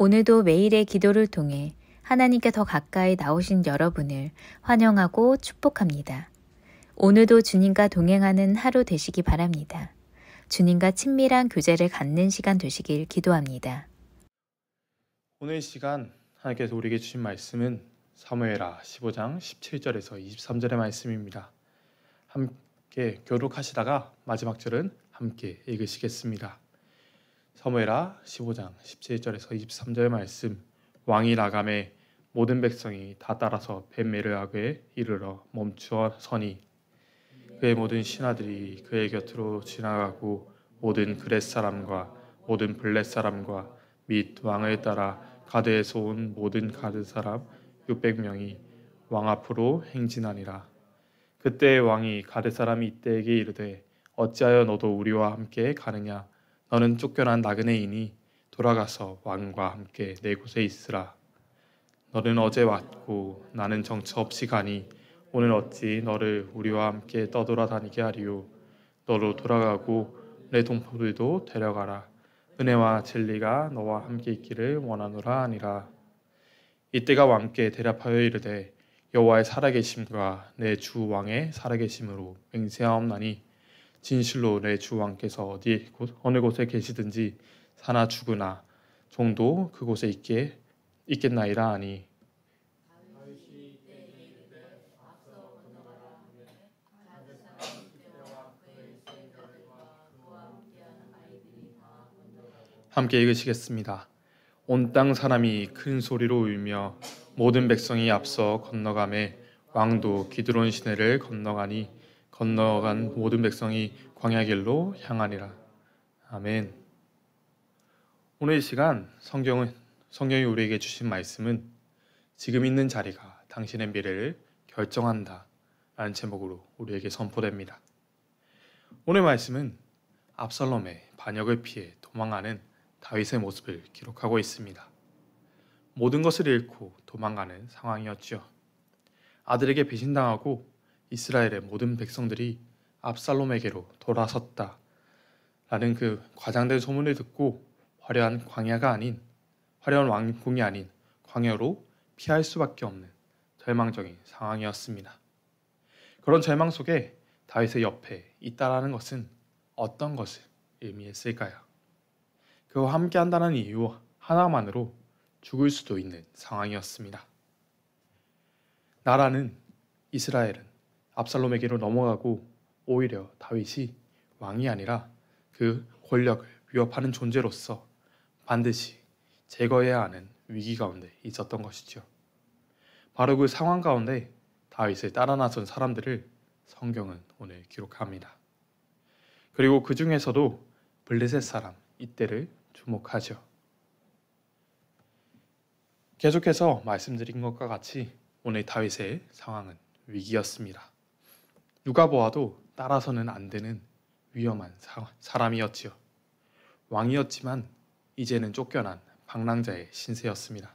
오늘도 매일의 기도를 통해 하나님께 더 가까이 나오신 여러분을 환영하고 축복합니다. 오늘도 주님과 동행하는 하루 되시기 바랍니다. 주님과 친밀한 교제를 갖는 시간 되시길 기도합니다. 오늘 이 시간 하나님께서 우리에게 주신 말씀은 사무엘하 15장 17절에서 23절의 말씀입니다. 함께 교독하시다가 마지막 절은 함께 읽으시겠습니다. 사무엘하 15장 17절에서 23절의 말씀. 왕이 나감에 모든 백성이 다 따라서 벳메르하게 이르러 멈추어 서니 그의 모든 신하들이 그의 곁으로 지나가고 모든 그렛 사람과 모든 블렛 사람과 및 왕을 따라 가드에서 온 모든 가드 사람 600명이 왕 앞으로 행진하니라. 그때 왕이 가드 사람이 이때에게 이르되 어찌하여 너도 우리와 함께 가느냐? 너는 쫓겨난 나그네이니 돌아가서 왕과 함께 내 곳에 있으라. 너는 어제 왔고 나는 정처 없이 가니 오늘 어찌 너를 우리와 함께 떠돌아다니게 하리요? 너로 돌아가고 내 동포들도 데려가라. 은혜와 진리가 너와 함께 있기를 원하노라 하니라. 이때가 왕께 대답하여 이르되 여호와의 살아계심과 내 주 왕의 살아계심으로 맹세하옵나니 진실로 내 주 왕께서 어느 곳에 계시든지 사나 죽으나 종도 그곳에 있겠나이다 하니 함께 읽으시겠습니다. 온 땅 사람이 큰 소리로 울며 모든 백성이 앞서 건너가매 왕도 기드론 시내를 건너간 모든 백성이 광야 길로 향하니라. 아멘. 오늘 이 시간 성경이 우리에게 주신 말씀은 지금 있는 자리가 당신의 미래를 결정한다 라는 제목으로 우리에게 선포됩니다. 오늘 말씀은 압살롬의 반역을 피해 도망가는 다윗의 모습을 기록하고 있습니다. 모든 것을 잃고 도망가는 상황이었죠. 아들에게 배신당하고 이스라엘의 모든 백성들이 압살롬에게로 돌아섰다 라는 그 과장된 소문을 듣고 화려한 왕궁이 아닌 광야로 피할 수밖에 없는 절망적인 상황이었습니다. 그런 절망 속에 다윗의 옆에 있다라는 것은 어떤 것을 의미했을까요? 그와 함께 한다는 이유 하나만으로 죽을 수도 있는 상황이었습니다. 나라는 이스라엘은 압살롬에게로 넘어가고 오히려 다윗이 왕이 아니라 그 권력을 위협하는 존재로서 반드시 제거해야 하는 위기 가운데 있었던 것이죠. 바로 그 상황 가운데 다윗을 따라 나선 사람들을 성경은 오늘 기록합니다. 그리고 그 중에서도 블레셋 사람 이때를 주목하죠. 계속해서 말씀드린 것과 같이 오늘 다윗의 상황은 위기였습니다. 누가 보아도 따라서는 안 되는 위험한 사람이었지요. 왕이었지만 이제는 쫓겨난 방랑자의 신세였습니다.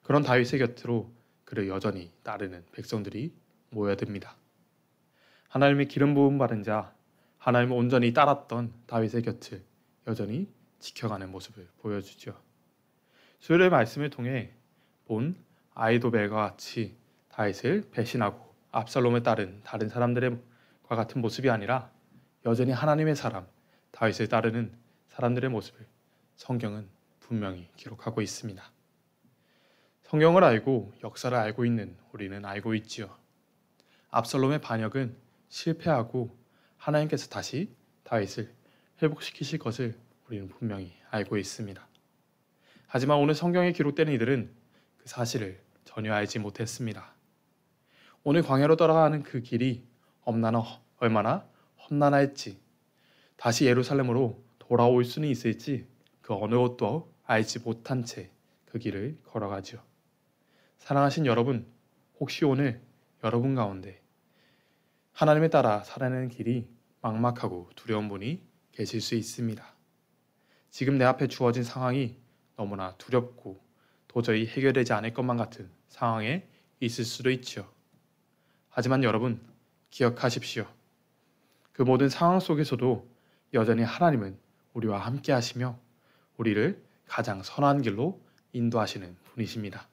그런 다윗의 곁으로 그를 여전히 따르는 백성들이 모여듭니다. 하나님의 기름 부음 받은 자, 하나님을 온전히 따랐던 다윗의 곁을 여전히 지켜가는 모습을 보여주죠. 수요일의 말씀을 통해 본 아이도벨과 같이 다윗을 배신하고 압살롬을 따른 다른 사람들과 같은 모습이 아니라 여전히 하나님의 사람, 다윗을 따르는 사람들의 모습을 성경은 분명히 기록하고 있습니다. 성경을 알고 역사를 알고 있는 우리는 알고 있지요. 압살롬의 반역은 실패하고 하나님께서 다시 다윗을 회복시키실 것을 우리는 분명히 알고 있습니다. 하지만 오늘 성경에 기록되는 이들은 그 사실을 전혀 알지 못했습니다. 오늘 광야로 떠나가는 그 길이 얼마나 험난할지, 다시 예루살렘으로 돌아올 수는 있을지 그 어느 것도 알지 못한 채 그 길을 걸어가죠. 사랑하신 여러분, 혹시 오늘 여러분 가운데 하나님에 따라 살아내는 길이 막막하고 두려운 분이 계실 수 있습니다. 지금 내 앞에 주어진 상황이 너무나 두렵고 도저히 해결되지 않을 것만 같은 상황에 있을 수도 있죠. 하지만 여러분, 기억하십시오. 그 모든 상황 속에서도 여전히 하나님은 우리와 함께 하시며 우리를 가장 선한 길로 인도하시는 분이십니다.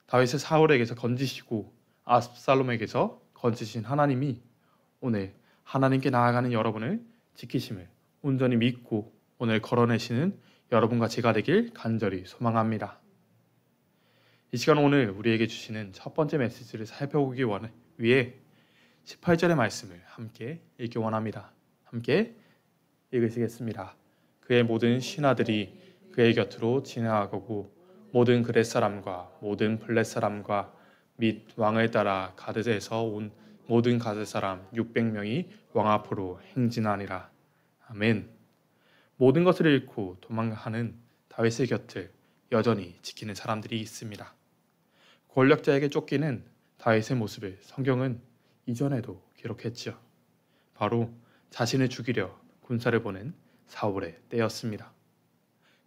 다윗을 사울에게서 건지시고 압살롬에게서 건지신 하나님이 오늘 하나님께 나아가는 여러분을 지키심을 온전히 믿고 오늘 걸어내시는 여러분과 제가 되길 간절히 소망합니다. 이 시간 오늘 우리에게 주시는 첫 번째 메시지를 살펴보기 위해 18절의 말씀을 함께 읽기 원합니다. 함께 읽으시겠습니다. 그의 모든 신하들이 그의 곁으로 지나가고 모든 그렛 사람과 모든 블렛 사람과 및 왕을 따라 가드에서 온 모든 가드 사람 600명이 왕 앞으로 행진하니라. 아멘. 모든 것을 잃고 도망가는 다윗의 곁을 여전히 지키는 사람들이 있습니다. 권력자에게 쫓기는 다윗의 모습을 성경은 이전에도 기록했지요. 바로 자신을 죽이려 군사를 보낸 사울의 때였습니다.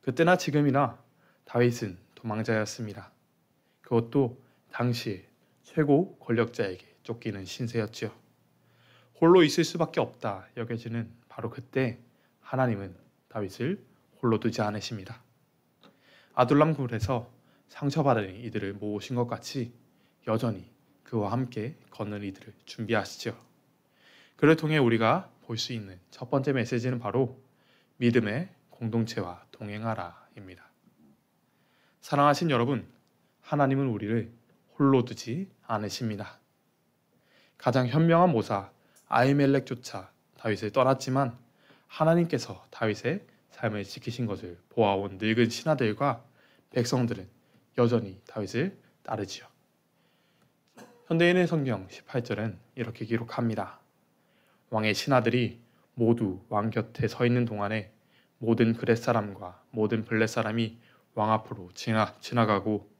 그때나 지금이나 다윗은 도망자였습니다. 그것도 당시 최고 권력자에게 쫓기는 신세였지요. 홀로 있을 수밖에 없다 여겨지는 바로 그때 하나님은 다윗을 홀로 두지 않으십니다. 아둘람 굴에서 상처받은 이들을 모으신 것 같이 여전히 그와 함께 걷는 이들을 준비하시죠. 그를 통해 우리가 볼 수 있는 첫 번째 메시지는 바로 믿음의 공동체와 동행하라입니다. 사랑하신 여러분, 하나님은 우리를 홀로 두지 않으십니다. 가장 현명한 모사 아히멜렉조차 다윗을 떠났지만 하나님께서 다윗의 삶을 지키신 것을 보아온 늙은 신하들과 백성들은 여전히 다윗을 따르지요. 현대인의 성경 18절은 이렇게 기록합니다. 왕의 신하들이 모두 왕 곁에 서 있는 동안에 모든 그렛 사람과 모든 블렛 사람이 왕 앞으로 지나가고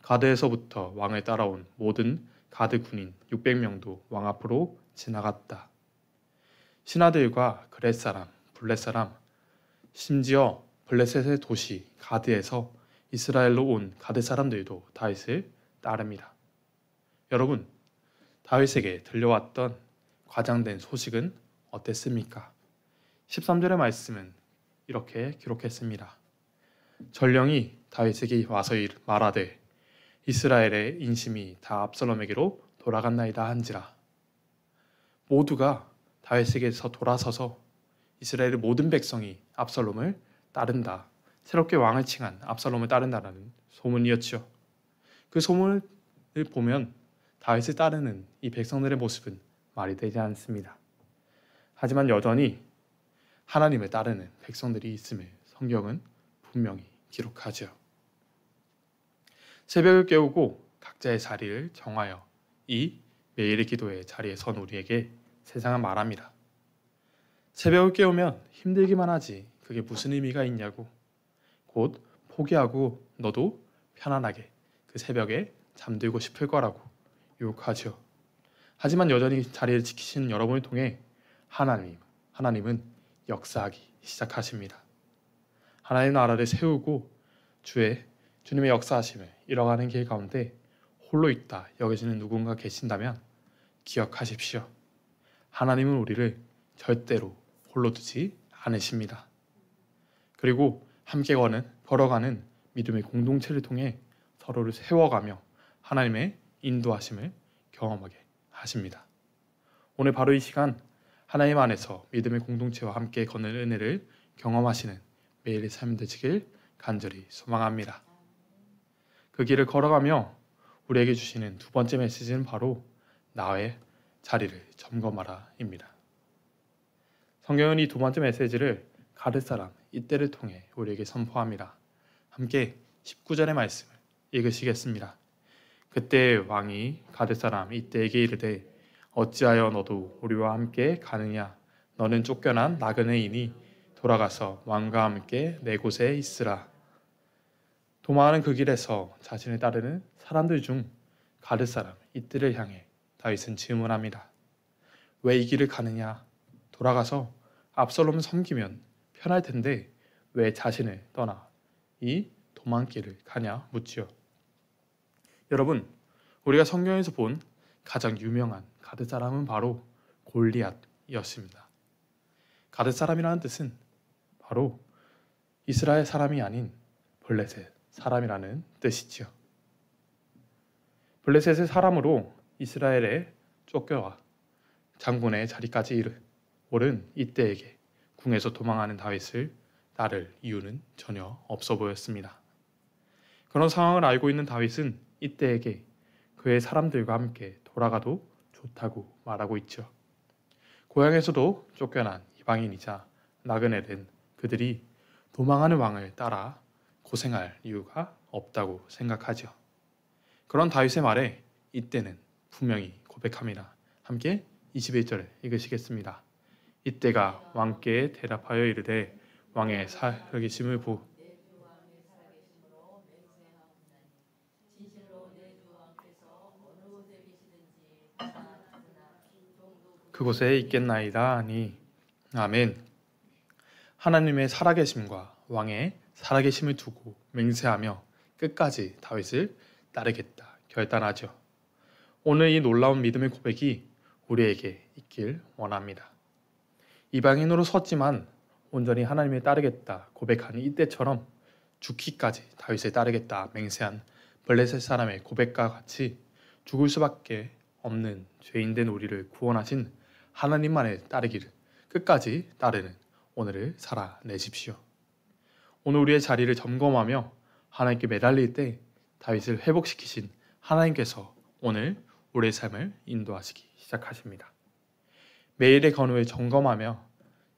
가드에서부터 왕을 따라온 모든 가드 군인 600명도 왕 앞으로 지나갔다. 신하들과 그렛 사람, 블렛 사람, 심지어 블레셋의 도시 가드에서 이스라엘로 온 가드 사람들도 다윗을 따릅니다. 여러분, 다윗에게 들려왔던 과장된 소식은 어땠습니까? 13절의 말씀은 이렇게 기록했습니다. 전령이 다윗에게 와서 말하되 이스라엘의 인심이 다 압살롬에게로 돌아갔나이다 한지라. 모두가 다윗에게서 돌아서서 이스라엘의 모든 백성이 압살롬을 따른다. 새롭게 왕을 칭한 압살롬을 따른다라는 소문이었죠. 그 소문을 보면 다윗을 따르는 이 백성들의 모습은 말이 되지 않습니다. 하지만 여전히 하나님을 따르는 백성들이 있음을 성경은 분명히 기록하죠. 새벽을 깨우고 각자의 자리를 정하여 이 매일의 기도의 자리에 선 우리에게 세상은 말합니다. 새벽을 깨우면 힘들기만 하지 그게 무슨 의미가 있냐고. 곧 포기하고 너도 편안하게 그 새벽에 잠들고 싶을 거라고 유혹하죠. 하지만 여전히 자리를 지키시는 여러분을 통해 하나님은 역사하기 시작하십니다. 하나님의 나라를 세우고 주님의 역사하심을 이뤄가는 길 가운데 홀로 있다 여겨지는 누군가 계신다면 기억하십시오. 하나님은 우리를 절대로 홀로 두지 않으십니다. 그리고 함께 걸어가는 믿음의 공동체를 통해 서로를 세워가며 하나님의 인도하심을 경험하게 하십니다. 오늘 바로 이 시간 하나님 안에서 믿음의 공동체와 함께 걷는 은혜를 경험하시는 매일의 삶 되시길 간절히 소망합니다. 그 길을 걸어가며 우리에게 주시는 두 번째 메시지는 바로 나의 자리를 점검하라입니다. 성경은 이 두 번째 메시지를 가드 사람 이때를 통해 우리에게 선포합니다. 함께 19절의 말씀을 읽으시겠습니다. 그때 왕이 가드 사람 이때에게 이르되 어찌하여 너도 우리와 함께 가느냐? 너는 쫓겨난 나그네이니 돌아가서 왕과 함께 내 곳에 있으라. 도망하는 그 길에서 자신을 따르는 사람들 중 가드 사람 이때를 향해 다윗은 질문합니다. 왜 이 길을 가느냐? 돌아가서 압살롬을 섬기면 편할 텐데 왜 자신을 떠나 이 도망길을 가냐 묻지요. 여러분, 우리가 성경에서 본 가장 유명한 가드 사람은 바로 골리앗이었습니다. 가드 사람이라는 뜻은 바로 이스라엘 사람이 아닌 블레셋 사람이라는 뜻이지요. 블레셋의 사람으로 이스라엘에 쫓겨와 장군의 자리까지 오른 이때에게 궁에서 도망하는 다윗을 따를 이유는 전혀 없어 보였습니다. 그런 상황을 알고 있는 다윗은 이때에게 그의 사람들과 함께 돌아가도 좋다고 말하고 있죠. 고향에서도 쫓겨난 이방인이자 나그네 된 그들이 도망하는 왕을 따라 고생할 이유가 없다고 생각하죠. 그런 다윗의 말에 이때는 분명히 고백합니다. 함께 21절 읽으시겠습니다. 이때가 왕께 대답하여 이르되 왕의 살아계심을 보 그곳에 있겠나이다 하니 아멘. 하나님의 살아계심과 왕의 살아계심을 두고 맹세하며 끝까지 다윗을 따르겠다 결단하죠. 오늘 이 놀라운 믿음의 고백이 우리에게 있길 원합니다. 이방인으로 섰지만 온전히 하나님을 따르겠다 고백하는 이때처럼 죽기까지 다윗을 따르겠다 맹세한 블레셋 사람의 고백과 같이 죽을 수밖에 없는 죄인된 우리를 구원하신 하나님만을 따르기를 끝까지 따르는 오늘을 살아내십시오. 오늘 우리의 자리를 점검하며 하나님께 매달릴 때 다윗을 회복시키신 하나님께서 오늘 우리의 삶을 인도하시기 시작하십니다. 매일의 건우를 점검하며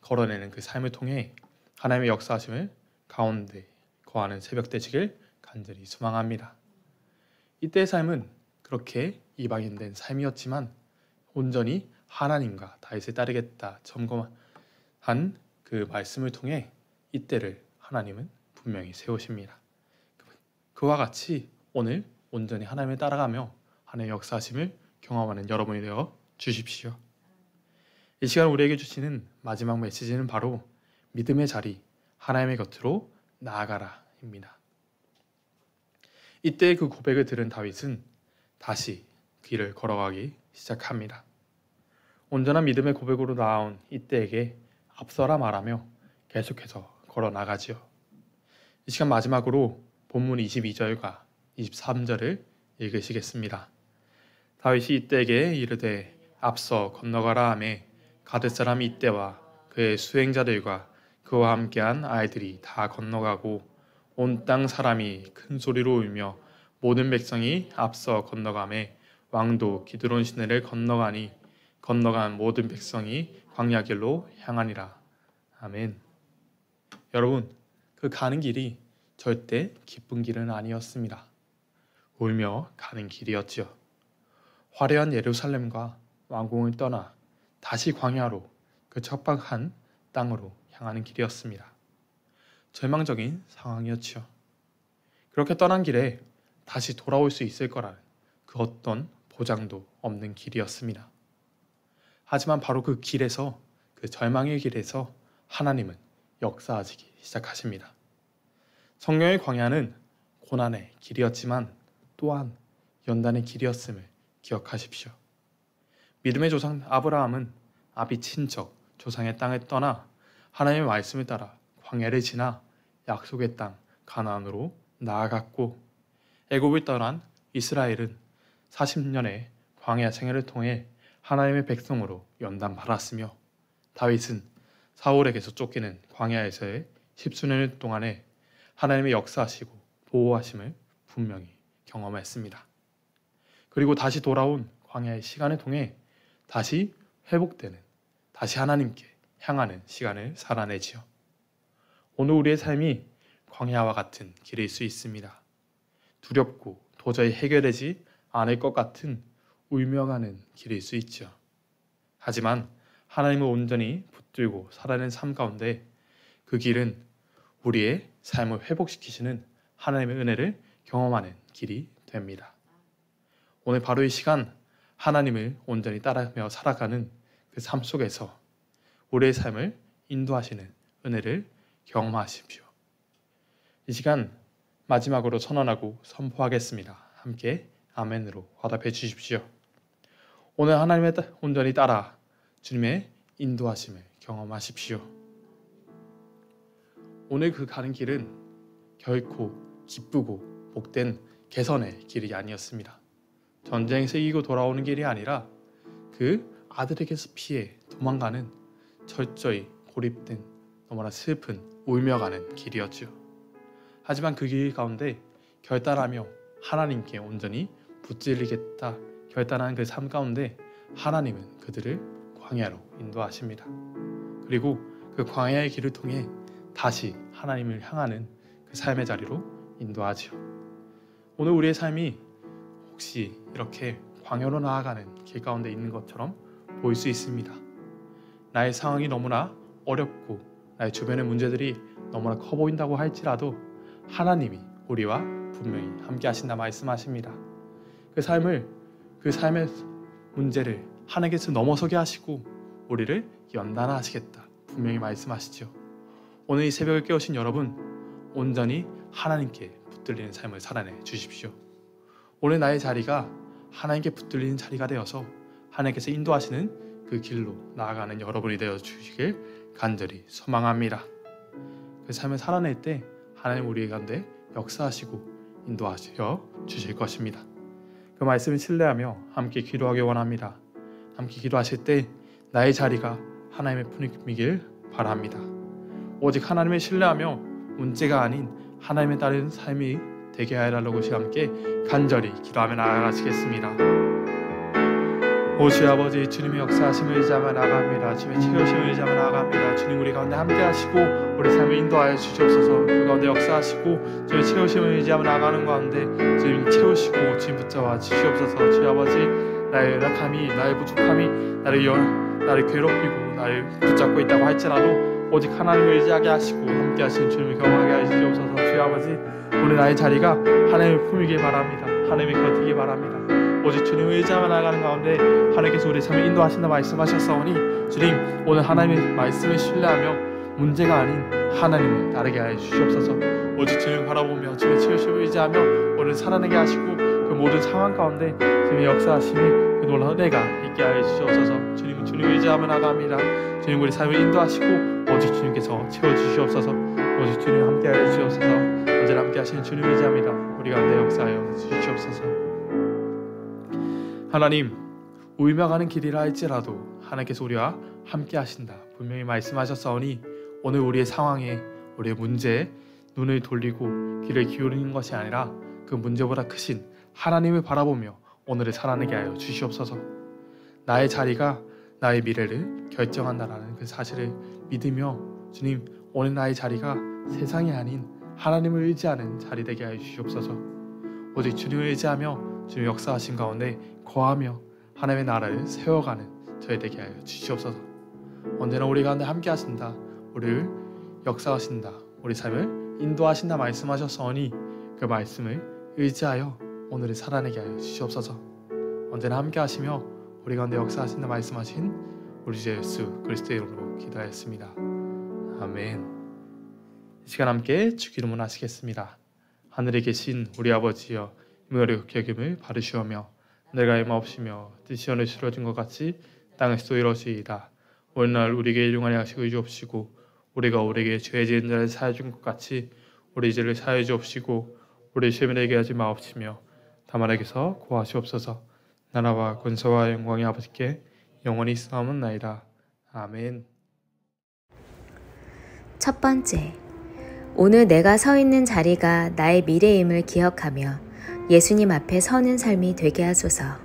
걸어내는 그 삶을 통해 하나님의 역사하심을 가운데 거하는 새벽 되시길 간절히 소망합니다. 이때의 삶은 그렇게 이방인된 삶이었지만 온전히 하나님과 다윗을 따르겠다 점검한 그 말씀을 통해 이때를 하나님은 분명히 세우십니다. 그와 같이 오늘 온전히 하나님을 따라가며 하나님의 역사하심을 경험하는 여러분이 되어 주십시오. 이 시간 우리에게 주시는 마지막 메시지는 바로 믿음의 자리, 하나님의 곁으로 나아가라입니다. 이때 그 고백을 들은 다윗은 다시 길을 걸어가기 시작합니다. 온전한 믿음의 고백으로 나아온 이때에게 앞서라 말하며 계속해서 걸어 나가지요. 이 시간 마지막으로 본문 22절과 23절을 읽으시겠습니다. 다윗이 이때에게 이르되 앞서 건너가라 하며 가드 사람 이때와 그의 수행자들과 그와 함께한 아이들이 다 건너가고 온 땅 사람이 큰 소리로 울며 모든 백성이 앞서 건너가매 왕도 기드론 시내를 건너가니 건너간 모든 백성이 광야 길로 향하니라. 아멘. 여러분, 그 가는 길이 절대 기쁜 길은 아니었습니다. 울며 가는 길이었지요. 화려한 예루살렘과 왕궁을 떠나 다시 광야로 그 척박한 땅으로 향하는 길이었습니다. 절망적인 상황이었지요. 그렇게 떠난 길에 다시 돌아올 수 있을 거라는 그 어떤 보장도 없는 길이었습니다. 하지만 바로 그 길에서, 그 절망의 길에서 하나님은 역사하시기 시작하십니다. 성경의 광야는 고난의 길이었지만 또한 연단의 길이었음을 기억하십시오. 믿음의 조상 아브라함은 아비 친척 조상의 땅을 떠나 하나님의 말씀을 따라 광야를 지나 약속의 땅 가나안으로 나아갔고, 애굽을 떠난 이스라엘은 40년의 광야 생애를 통해 하나님의 백성으로 연단받았으며, 다윗은 사울에게서 쫓기는 광야에서의 10수년 동안에 하나님의 역사하시고 보호하심을 분명히 경험했습니다. 그리고 다시 돌아온 광야의 시간을 통해 다시 회복되는, 다시 하나님께 향하는 시간을 살아내지요. 오늘 우리의 삶이 광야와 같은 길일 수 있습니다. 두렵고 도저히 해결되지 않을 것 같은 울며가는 길일 수 있죠. 하지만 하나님을 온전히 붙들고 살아내는 삶 가운데 그 길은 우리의 삶을 회복시키시는 하나님의 은혜를 경험하는 길이 됩니다. 오늘 바로 이 시간 하나님을 온전히 따르며 살아가는 그 삶 속에서 우리의 삶을 인도하시는 은혜를 경험하십시오. 이 시간 마지막으로 선언하고 선포하겠습니다. 함께 아멘으로 화답해 주십시오. 오늘 하나님의 온전히 따라 주님의 인도하심을 경험하십시오. 오늘 그 가는 길은 결코 기쁘고 복된 개선의 길이 아니었습니다. 전쟁에서 이기고 돌아오는 길이 아니라 그 아들에게서 피해 도망가는 철저히 고립된 너무나 슬픈 울며 가는 길이었죠. 하지만 그 길 가운데 결단하며 하나님께 온전히 붙들리겠다 결단한 그 삶 가운데 하나님은 그들을 광야로 인도하십니다. 그리고 그 광야의 길을 통해 다시 하나님을 향하는 그 삶의 자리로 인도하지요. 오늘 우리의 삶이 혹시 이렇게 광야로 나아가는 길 가운데 있는 것처럼 보일 수 있습니다. 나의 상황이 너무나 어렵고 나의 주변의 문제들이 너무나 커 보인다고 할지라도 하나님이 우리와 분명히 함께 하신다 말씀하십니다. 그 삶의 문제를 하나님께서 넘어서게 하시고 우리를 연단하시겠다 분명히 말씀하시죠. 오늘 이 새벽을 깨우신 여러분, 온전히 하나님께 붙들리는 삶을 살아내 주십시오. 오늘 나의 자리가 하나님께 붙들리는 자리가 되어서 하나님께서 인도하시는 그 길로 나아가는 여러분이 되어 주시길 간절히 소망합니다. 그 삶을 살아낼 때 하나님 우리 가운데 역사하시고 인도하셔 주실 것입니다. 그 말씀을 신뢰하며 함께 기도하기 원합니다. 함께 기도하실 때 나의 자리가 하나님의 품이길 바랍니다. 오직 하나님을 신뢰하며 문제가 아닌 하나님에 따르는 삶이 되게 하여달라고 함께 간절히 기도하며 나아가시겠습니다. 오 주의 아버지, 주님의 역사하심을 의지하며 나아갑니다. 주님의 채우심을 의지하며 나아갑니다. 주님 우리 가운데 함께 하시고 우리 삶을 인도하여 주시옵소서. 그 가운데 역사하시고 주님의 채우심을 의지하며 나아가는 가운데 주님 채우시고 주님 붙잡아 주시옵소서. 주의 아버지, 나의 연약함이, 나의 부족함이 나를 괴롭히고 나를 붙잡고 있다고 할지라도 오직 하나님을 의지하게 하시고 함께 하신 주님을 경험하게 하시옵소서. 주의 아버지, 오늘 나의 자리가 하나님의 품이길 바랍니다. 하나님의 곁이길 바랍니다. 오직 주님을 의지하며 나아가는 가운데 하나님께서 우리 삶을 인도하신다 말씀하셨사오니 주님 오늘 하나님의 말씀을 신뢰하며 문제가 아닌 하나님을 따르게 하여 주시옵소서. 오직 주님을 바라보며 주님의 치유심을 의지하며 오늘 살아내게 하시고 그 모든 상황 가운데 주님의 역사하심이 그 놀라운 은혜가 있게 하여 주시옵소서. 주님은 주님을 의지하며 나아갑니다. 주님 우리 삶을 인도하시고 오직 주님께서 채워주시옵소서. 오직 주님 함께 하여 주시옵소서. 언제나 함께 하시는 주님을 의지합니다. 우리 가운데 역사하여 주시옵소서. 하나님, 울며 가는 길이라 할지라도 하나님께서 우리와 함께 하신다 분명히 말씀하셨사오니 오늘 우리의 상황에 우리의 문제에 눈을 돌리고 귀를 기울이는 것이 아니라 그 문제보다 크신 하나님을 바라보며 오늘을 살아내게 하여 주시옵소서. 나의 자리가 나의 미래를 결정한다라는 그 사실을 믿으며 주님 오늘 나의 자리가 세상이 아닌 하나님을 의지하는 자리 되게 하여 주시옵소서. 오직 주님을 의지하며 주님 역사하신 가운데 거하며 하나님의 나라를 세워가는 저희 되게 하여 주시옵소서. 언제나 우리 가운데 함께 하신다, 우리를 역사하신다, 우리 삶을 인도하신다 말씀하셨사오니 그 말씀을 의지하여 오늘을 살아내게 하여 주시옵소서. 언제나 함께 하시며 우리 가운데 역사하신다 말씀하신 우리 주 예수 그리스도의 이름으로 기도하였습니다. 아멘. 이 시간 함께 주 기도문 하시겠습니다. 하늘에 계신 우리 아버지여, 이무의 격임을 바르시오며 내가 임하옵시며 뜻이 어느 이루어진 것 같이 땅에서도 이루어지이다. 오늘날 우리에게 일용할 양식을 주옵시고 우리가 우리에게 죄 지은 자를 사하여 준 것 같이 우리 죄를 사하여 주옵시고 우리 시험에 들게 하지 마옵시며 다만 에게서 구하시옵소서. 나라와 권세와 영광이 아버지께 영원히 있사옵나이다. 아멘. 첫 번째, 오늘 내가 서 있는 자리가 나의 미래임을 기억하며 예수님 앞에 서는 삶이 되게 하소서.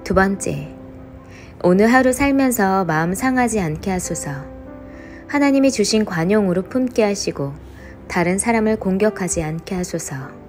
두 번째, 오늘 하루 살면서 마음 상하지 않게 하소서. 하나님이 주신 관용으로 품게 하시고 다른 사람을 공격하지 않게 하소서.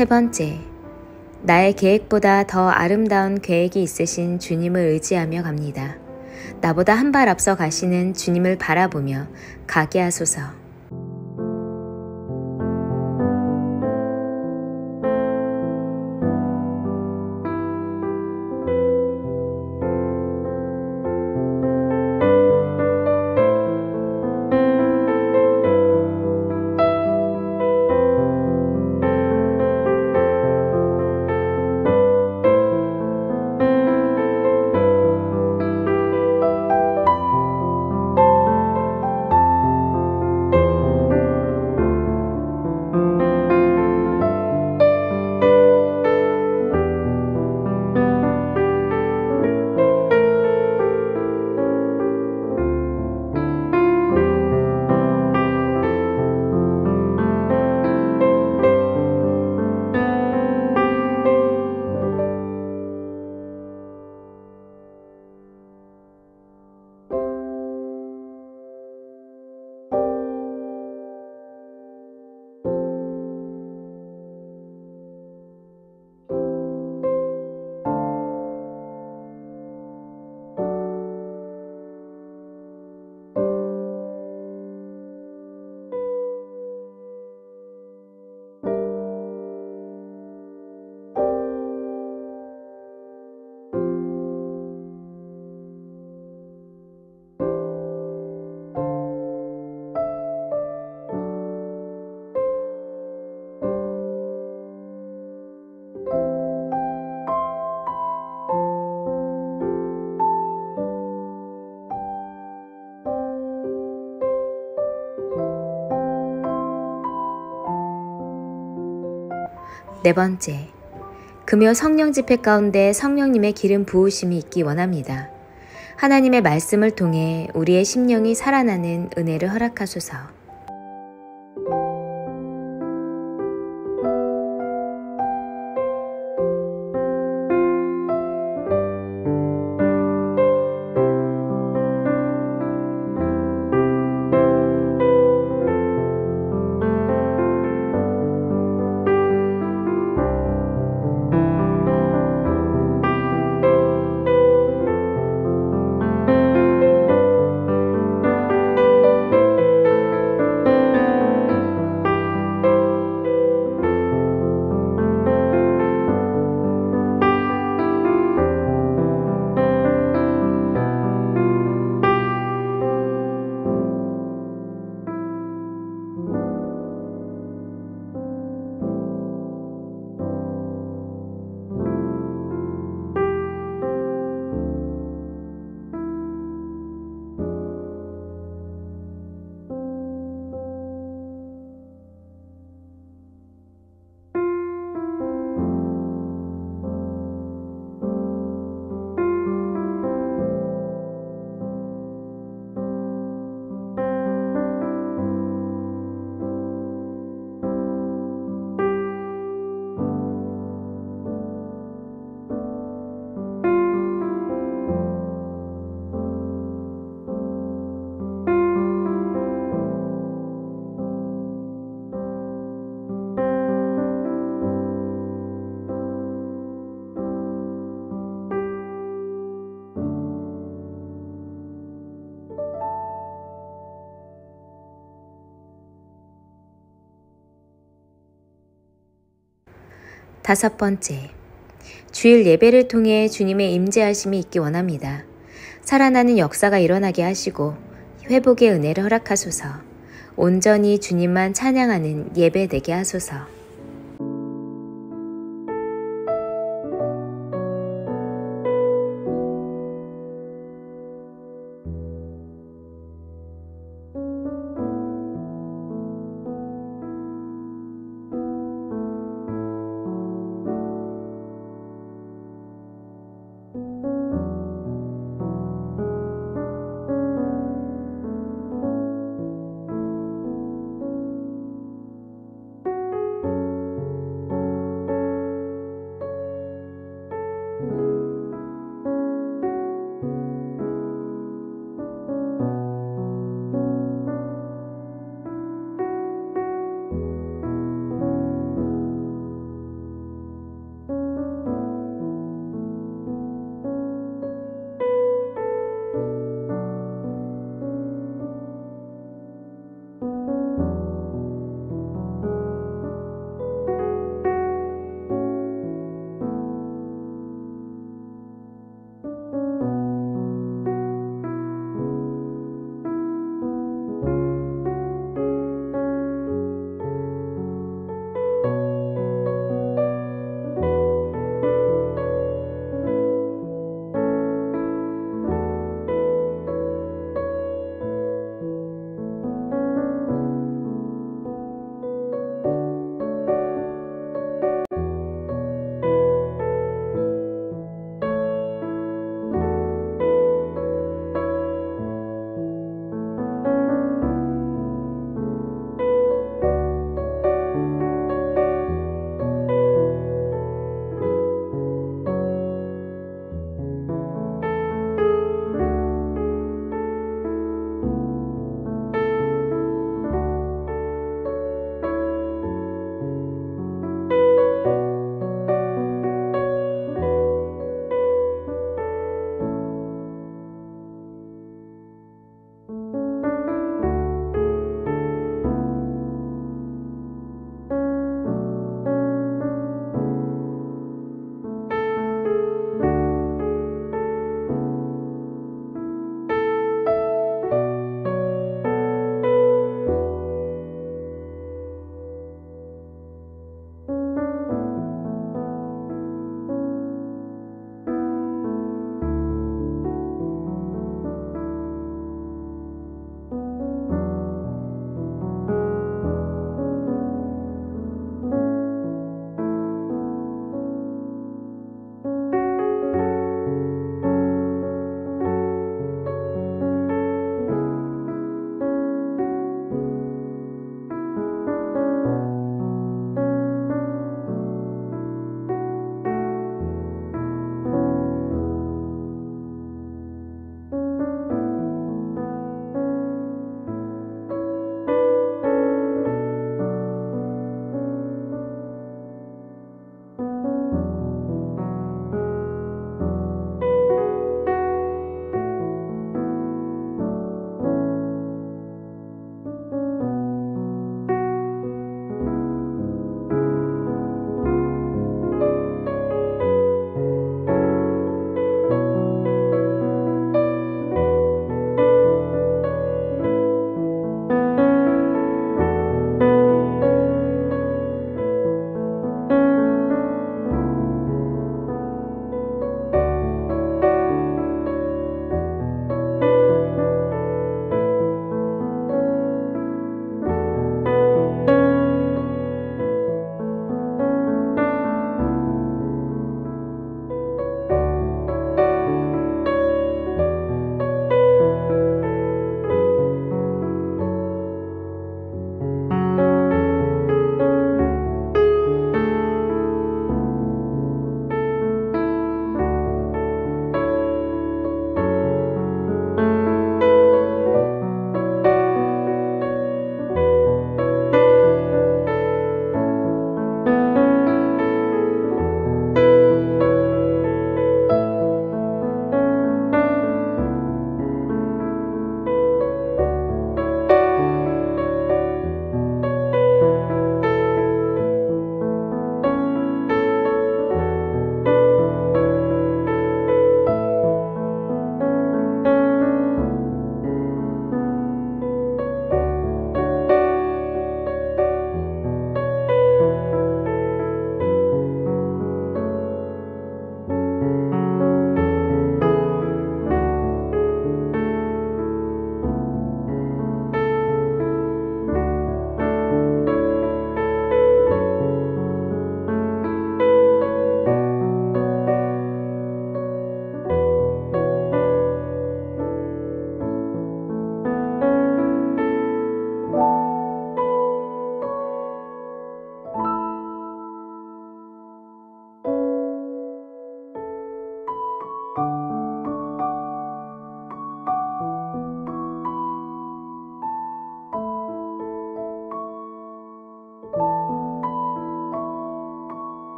세 번째, 나의 계획보다 더 아름다운 계획이 있으신 주님을 의지하며 갑니다. 나보다 한 발 앞서 가시는 주님을 바라보며 가게 하소서. 네 번째, 금요 성령 집회 가운데 성령님의 기름 부으심이 있기 원합니다. 하나님의 말씀을 통해 우리의 심령이 살아나는 은혜를 허락하소서. 5번째, 주일 예배를 통해 주님의 임재하심이 있기 원합니다. 살아나는 역사가 일어나게 하시고 회복의 은혜를 허락하소서. 온전히 주님만 찬양하는 예배 되게 하소서.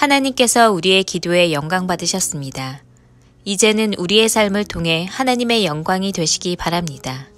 하나님께서 우리의 기도에 영광 받으셨습니다. 이제는 우리의 삶을 통해 하나님의 영광이 되시기 바랍니다.